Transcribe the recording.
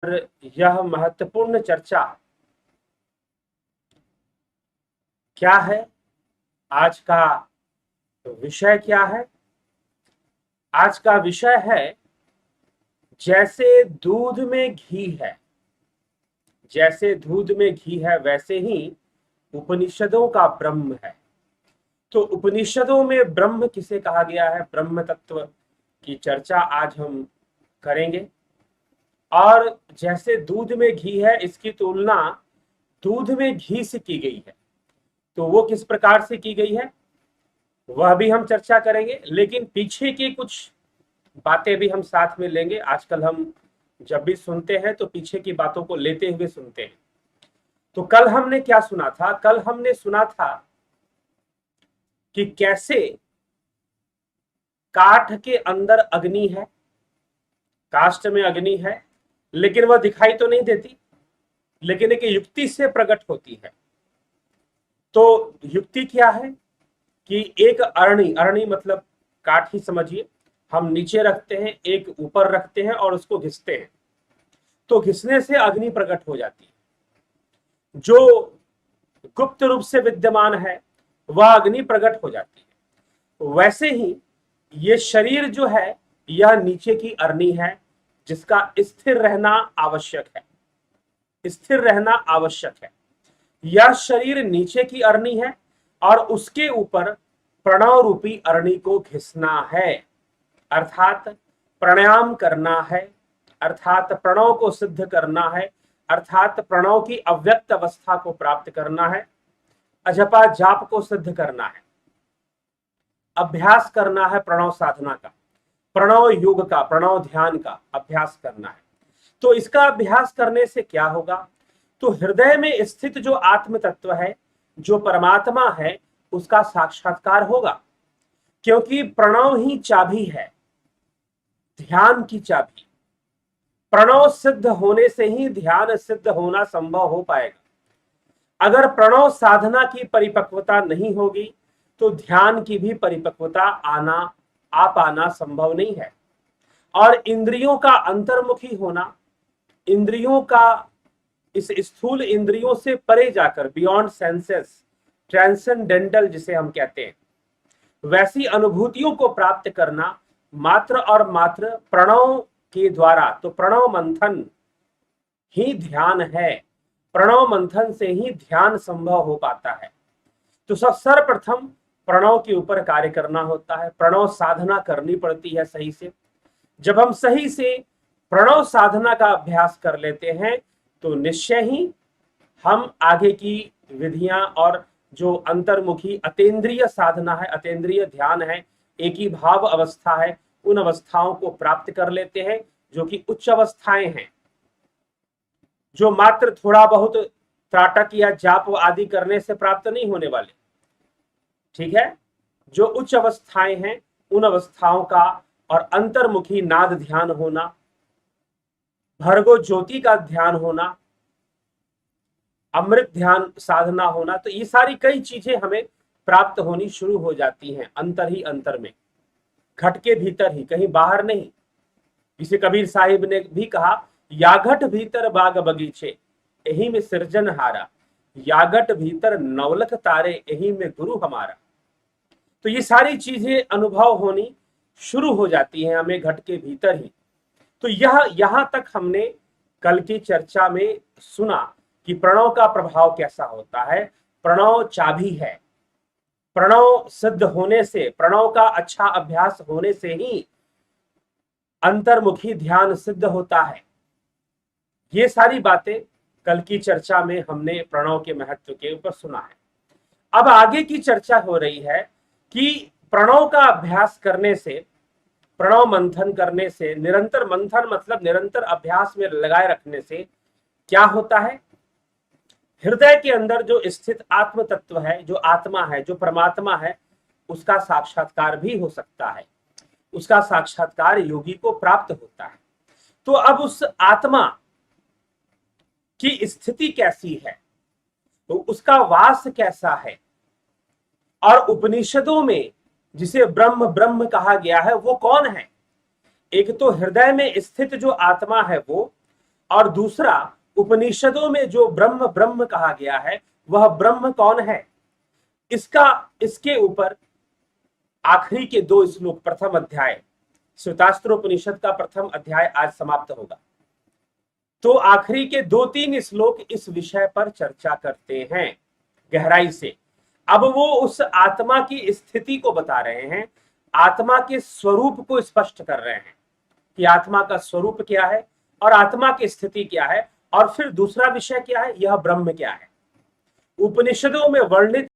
यह महत्वपूर्ण चर्चा क्या है? आज का विषय क्या है? आज का विषय है जैसे दूध में घी है। जैसे दूध में घी है वैसे ही उपनिषदों का ब्रह्म है। तो उपनिषदों में ब्रह्म किसे कहा गया है, ब्रह्म तत्व की चर्चा आज हम करेंगे। और जैसे दूध में घी है, इसकी तुलना दूध में घी से की गई है। तो वो किस प्रकार से की गई है वह भी हम चर्चा करेंगे, लेकिन पीछे की कुछ बातें भी हम साथ में लेंगे। आजकल हम जब भी सुनते हैं तो पीछे की बातों को लेते हुए सुनते हैं। तो कल हमने क्या सुना था? कल हमने सुना था कि कैसे काठ के अंदर अग्नि है, काष्ठ में अग्नि है, लेकिन वह दिखाई तो नहीं देती, लेकिन एक युक्ति से प्रकट होती है। तो युक्ति क्या है कि एक अरणी, अरणी मतलब काठ ही समझिए, हम नीचे रखते हैं, एक ऊपर रखते हैं और उसको घिसते हैं, तो घिसने से अग्नि प्रकट हो जाती है। जो गुप्त रूप से विद्यमान है वह अग्नि प्रकट हो जाती है। वैसे ही ये शरीर जो है यह नीचे की अरणी है, जिसका स्थिर रहना आवश्यक है। स्थिर रहना आवश्यक है। यह शरीर नीचे की अरणी है और उसके ऊपर प्रणव रूपी अरणी को घिसना है, अर्थात प्राणायाम करना है, अर्थात प्रणव को सिद्ध करना है, अर्थात प्रणव की अव्यक्त अवस्था को प्राप्त करना है, अजपा जाप को सिद्ध करना है, अभ्यास करना है प्रणव साधना का, प्रणव योग का, प्रणव ध्यान का अभ्यास करना है। तो इसका अभ्यास करने से क्या होगा? तो हृदय में स्थित जो आत्म तत्व है, जो परमात्मा है, उसका साक्षात्कार होगा, क्योंकि प्रणव ही चाबी है, ध्यान की चाबी। प्रणव सिद्ध होने से ही ध्यान सिद्ध होना संभव हो पाएगा। अगर प्रणव साधना की परिपक्वता नहीं होगी तो ध्यान की भी परिपक्वता आ पाना संभव नहीं है। और इंद्रियों का अंतर्मुखी होना, इंद्रियों का इस स्थूल इंद्रियों से परे जाकर, बियॉन्ड सेंसेस, ट्रांसेंडेंटल जिसे हम कहते हैं, वैसी अनुभूतियों को प्राप्त करना मात्र और मात्र प्रणव के द्वारा। तो प्रणव मंथन ही ध्यान है, प्रणव मंथन से ही ध्यान संभव हो पाता है। तो सर्वप्रथम प्रणव के ऊपर कार्य करना होता है, प्रणव साधना करनी पड़ती है सही से। जब हम सही से प्रणव साधना का अभ्यास कर लेते हैं तो निश्चय ही हम आगे की विधियां और जो अंतर्मुखी अतेंद्रिय साधना है, अतेंद्रिय ध्यान है, एक ही भाव अवस्था है, उन अवस्थाओं को प्राप्त कर लेते हैं, जो कि उच्च अवस्थाएं हैं, जो मात्र थोड़ा बहुत त्राटक या जाप आदि करने से प्राप्त नहीं होने वाले। ठीक है, जो उच्च अवस्थाएं हैं उन अवस्थाओं का और अंतर्मुखी नाद ध्यान होना, भर्गो ज्योति का ध्यान होना, अमृत ध्यान साधना होना, तो ये सारी कई चीजें हमें प्राप्त होनी शुरू हो जाती हैं अंतर ही अंतर में, घट के भीतर ही, कहीं बाहर नहीं। इसे कबीर साहिब ने भी कहा, याघट भीतर बाग बगीचे यही में सृजन हारा, यागट भीतर नवलख तारे यही में गुरु हमारा। तो ये सारी चीजें अनुभव होनी शुरू हो जाती हैं हमें घट के भीतर ही। तो यहां तक हमने कल की चर्चा में सुना कि प्रणव का प्रभाव कैसा होता है। प्रणव चाबी है, प्रणव सिद्ध होने से, प्रणव का अच्छा अभ्यास होने से ही अंतर्मुखी ध्यान सिद्ध होता है। ये सारी बातें कल की चर्चा में हमने प्रणव के महत्व के ऊपर सुना है। अब आगे की चर्चा हो रही है कि प्रणव का अभ्यास करने से, प्रणव मंथन करने से, निरंतर मंथन मतलब निरंतर अभ्यास में लगाए रखने से क्या होता है? हृदय के अंदर जो स्थित आत्म तत्व है, जो आत्मा है, जो परमात्मा है, उसका साक्षात्कार भी हो सकता है। उसका साक्षात्कार योगी को प्राप्त होता है। तो अब उस आत्मा की स्थिति कैसी है, तो उसका वास कैसा है, और उपनिषदों में जिसे ब्रह्म ब्रह्म कहा गया है वो कौन है? एक तो हृदय में स्थित जो आत्मा है वो, और दूसरा उपनिषदों में जो ब्रह्म ब्रह्म कहा गया है वह ब्रह्म कौन है, इसके ऊपर आखिरी के 2 श्लोक, प्रथम अध्याय श्वेतास्त्र उपनिषद का प्रथम अध्याय आज समाप्त होगा। तो आखिरी के 2-3 श्लोक इस विषय पर चर्चा करते हैं गहराई से। अब वो उस आत्मा की स्थिति को बता रहे हैं, आत्मा के स्वरूप को स्पष्ट कर रहे हैं कि आत्मा का स्वरूप क्या है और आत्मा की स्थिति क्या है, और फिर दूसरा विषय क्या है, यह ब्रह्म क्या है। उपनिषदों में वर्णित